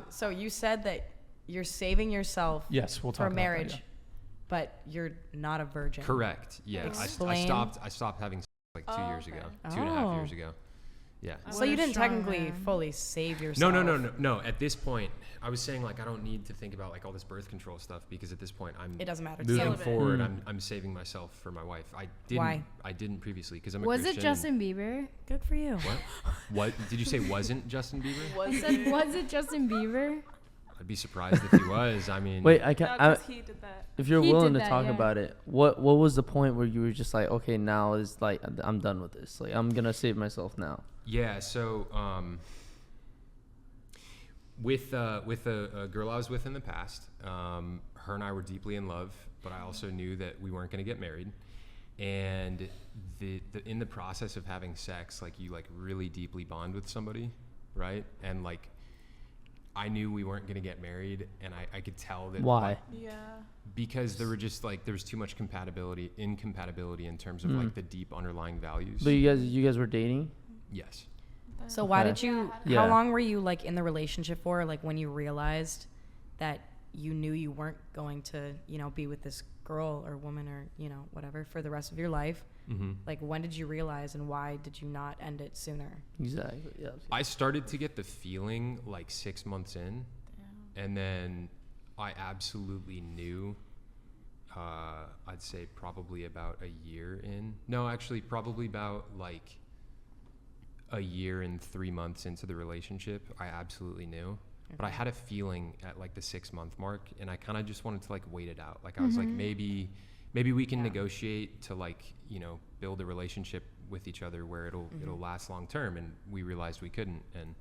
So you said that you're saving yourself Yes, we'll talk for about marriage, that, but you're not a virgin. Correct. Yeah. I stopped having sex like 2 years ago. 2.5 years ago. Yeah. So you didn't technically fully save yourself. No. At this point, I was saying like I don't need to think about like all this birth control stuff because at this point it doesn't matter. Moving forward, I'm saving myself for my wife. Why? I didn't previously because I'm a Was Christian. it Justin Bieber? Good for you. What did you say? Wasn't Justin Bieber? Was it Justin Bieber? I'd be surprised if he was. I mean, wait, He did that. if you're willing to talk about it, what was the point where you were just like, okay, now is like I'm done with this. Like I'm gonna save myself now. Yeah. So with a girl I was with in the past, her and I were deeply in love, but I also knew that we weren't going to get married. And in the process of having sex, like you like really deeply bond with somebody, right? And like I knew we weren't going to get married, and I could tell that. Why? Because there was too much incompatibility in terms of like the deep underlying values. But you guys were dating? Yes. So why did you? How long were you like in the relationship for? Like when you realized that you knew you weren't going to, be with this girl or woman or whatever for the rest of your life. Mm-hmm. Like when did you realize, and why did you not end it sooner? Exactly. Yeah. I started to get the feeling like 6 months in, and then I absolutely knew. I'd say probably about a year in. No, actually, probably about like a year and 3 months into the relationship, I absolutely knew. Okay. But I had a feeling at like the 6 month mark, and I kind of just wanted to like wait it out. Like I was like, maybe we can negotiate to like, build a relationship with each other where it'll last long term. And we realized we couldn't. And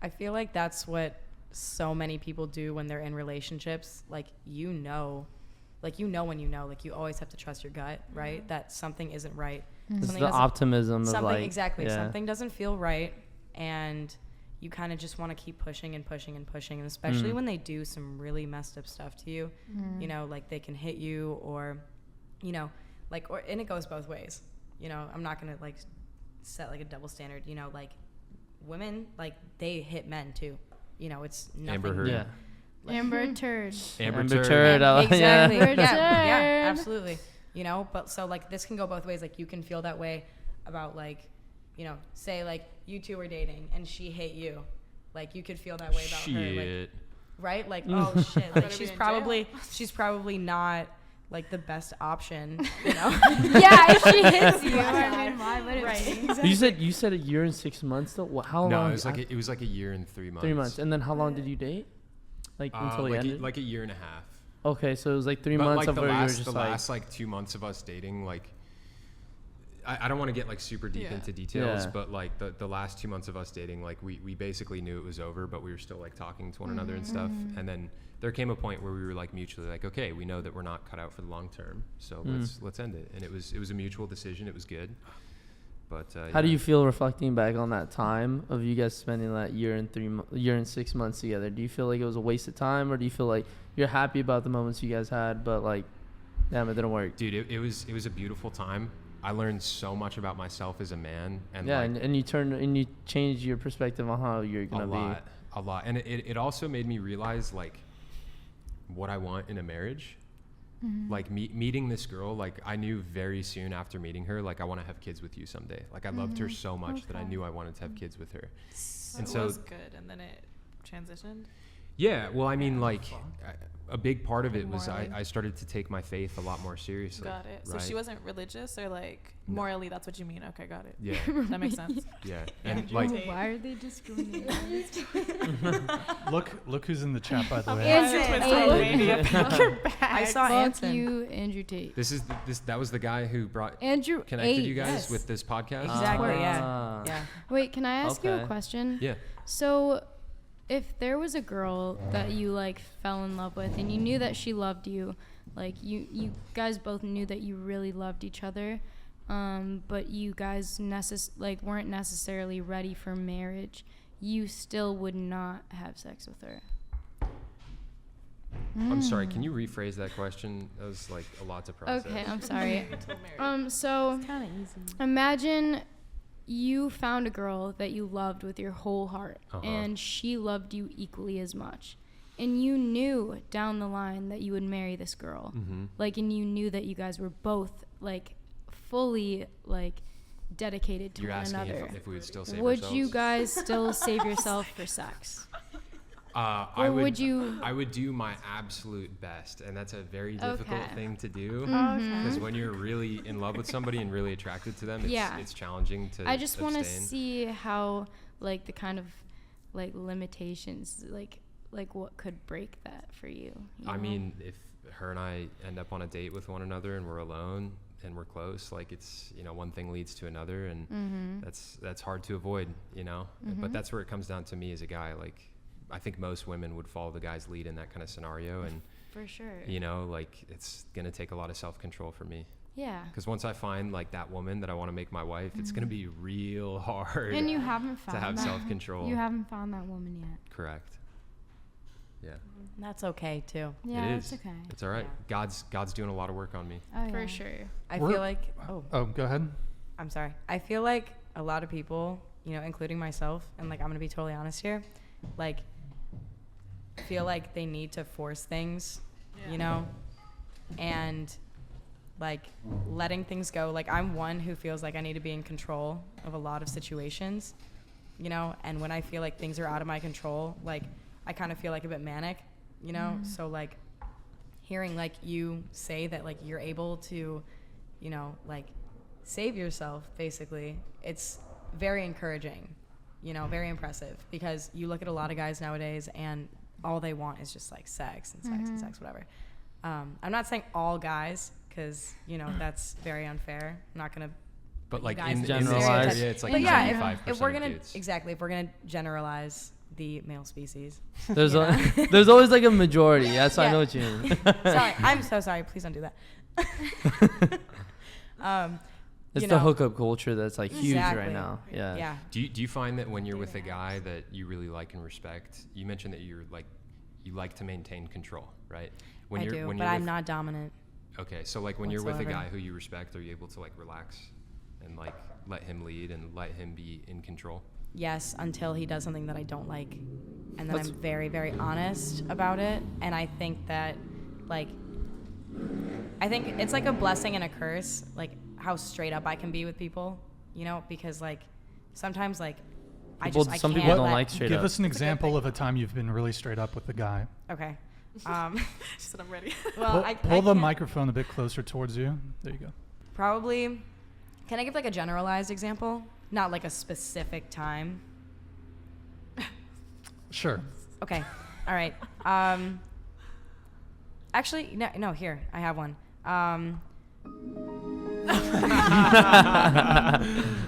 I feel like that's what so many people do when they're in relationships. Like, when you know, like you always have to trust your gut, right? That something isn't right. It's the optimism of like, exactly. Yeah. Something doesn't feel right, and you kind of just want to keep pushing and pushing and pushing, and especially when they do some really messed up stuff to you, like they can hit you or, and it goes both ways. I'm not gonna like set like a double standard. Like women, like they hit men too. It's nothing. Amber Heard. Yeah. Amber Turd. Amber Turd. Exactly. Yeah. Yeah, absolutely. But so like this can go both ways. Like you can feel that way about like, say like you two were dating and she hit you. Like you could feel that way about her. Like, right? Like, oh shit. Like she's probably not like the best option, Yeah, if she hits you, I mean, why would it be? Exactly. You said a year and 6 months though. How long? No, it was like a year and 3 months. 3 months. And then how long did you date? Like until it ended? Like a year and a half. Okay, so it was like 3 months of where you were just the last like 2 months of us dating, like I don't want to get like super deep into details, but like the last 2 months of us dating, like we basically knew it was over, but we were still like talking to one another and stuff. And then there came a point where we were like mutually like, okay, we know that we're not cut out for the long term, so let's end it. And it was a mutual decision. It was good. But how do you feel reflecting back on that time of you guys spending that year and 6 months together? Do you feel like it was a waste of time, or do you feel like you're happy about the moments you guys had, but like, damn, it didn't work? Dude, it was a beautiful time. I learned so much about myself as a man, and and you changed your perspective on how you're gonna be. A lot, and it also made me realize like what I want in a marriage. Like meeting this girl, like I knew very soon after meeting her, like I want to have kids with you someday. Like I loved her so much that I knew I wanted to have kids with her. And so it was good, and then it transitioned. Yeah, well, I mean, like a big part of it was I started to take my faith a lot more seriously. Got it. So right? she wasn't religious, or like morally, that's what you mean. Okay, got it. Yeah. That makes sense. Yeah. And like, why are they discriminating? Look who's in the chat, by the way. I saw Anson. You, Andrew Tate. That was the guy who Andrew connected you guys with this podcast. Exactly. Yeah. Wait, can I ask you a question? Yeah. So, if there was a girl that you like fell in love with, and you knew that she loved you, like you guys both knew that you really loved each other, but you guys weren't necessarily ready for marriage, you still would not have sex with her. I'm sorry, can you rephrase that question? That was like a lot to process. Okay, I'm sorry. So it's kind of easy. imagine you found a girl that you loved with your whole heart, and she loved you equally as much, and you knew down the line that you would marry this girl, like, and you knew that you guys were both like fully like dedicated to You're one asking another. if we would still save Would ourselves? you guys still save yourself for sex? I would you- I would do my absolute best, and that's a very difficult Okay. thing to do. Mhm. Because when you're really in love with somebody and really attracted to them, it's challenging to I just want to abstain. see how, like, the kind of like limitations, like what could break that for you. I know? mean, if her and I end up on a date with one another and we're alone and we're close, like, it's, you know, one thing leads to another, and that's hard to avoid, you know. But that's where it comes down to me as a guy. Like, I think most women would follow the guy's lead in that kind of scenario, and for sure. you know, like, it's gonna take a lot of self-control for me. Yeah. Because once I find like that woman that I want to make my wife, it's gonna be real hard And you haven't found to have that. self-control. You haven't found that woman yet. Correct. Yeah. That's okay too. Yeah, it it's is. okay. It's all right. Yeah. God's doing a lot of work on me. Oh, For yeah. sure. I We're- feel like Oh, go ahead. I'm sorry. I feel like a lot of people, you know, including myself, and like I'm gonna be totally honest here, like feel like they need to force things, you know, and like letting things go. Like, I'm one who feels like I need to be in control of a lot of situations, you know, and when I feel like things are out of my control, like I kind of feel like a bit manic, you know. So like hearing like you say that like you're able to, you know, like save yourself, basically, it's very encouraging, you know, very impressive, because you look at a lot of guys nowadays and all they want is just like sex and sex and sex, whatever. I'm not saying all guys, because, you know, that's very unfair. I'm not gonna But you like guys in to this generalize. area, it's like but yeah, 95% if we're of gonna dudes. exactly, if we're gonna generalize the male species, There's you know? there's always like a majority. Yes, I Yeah. know what you mean. Sorry, I'm so sorry. Please don't do that. It's you the know, hookup culture that's like huge right Exactly. now. Yeah. Yeah. Do you find that when you're with a guy that you really like and respect, you mentioned that you like to maintain control, right? When I you're do, when but you're I'm with, not dominant. Okay, so like when you're with a whatsoever. guy who you respect, are you able to like relax and like let him lead and let him be in control? Yes, until he does something that I don't like, and then That's- I'm very, very honest about it. And I think that, like, I think it's like a blessing and a curse, like how straight up I can be with people, you know, because like sometimes like I Some can't people don't let- like straight Give up. us an It's a good example thing. of a time you've been really straight up with the guy. Okay. She said, I'm ready. Well, Pull the can't- microphone a bit closer towards you. There you go. Probably. Can I give like a generalized example? Not like a specific time. Sure. Okay. All right. Actually, no. Here, I have one.